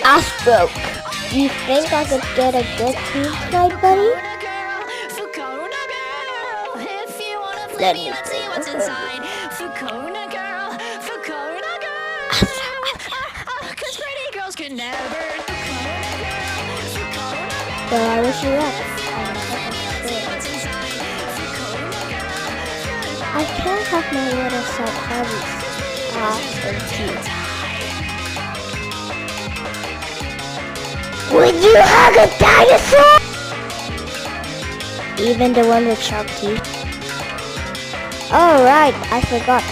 Ass broke. You think I could get a good team tonight, buddy? Let me see what's inside. Cause pretty girls can never. Well, I wish you luck. I can't have my little side hobbies. And teeth. Would you hug a dinosaur? Even the one with sharp teeth? Oh right, I forgot.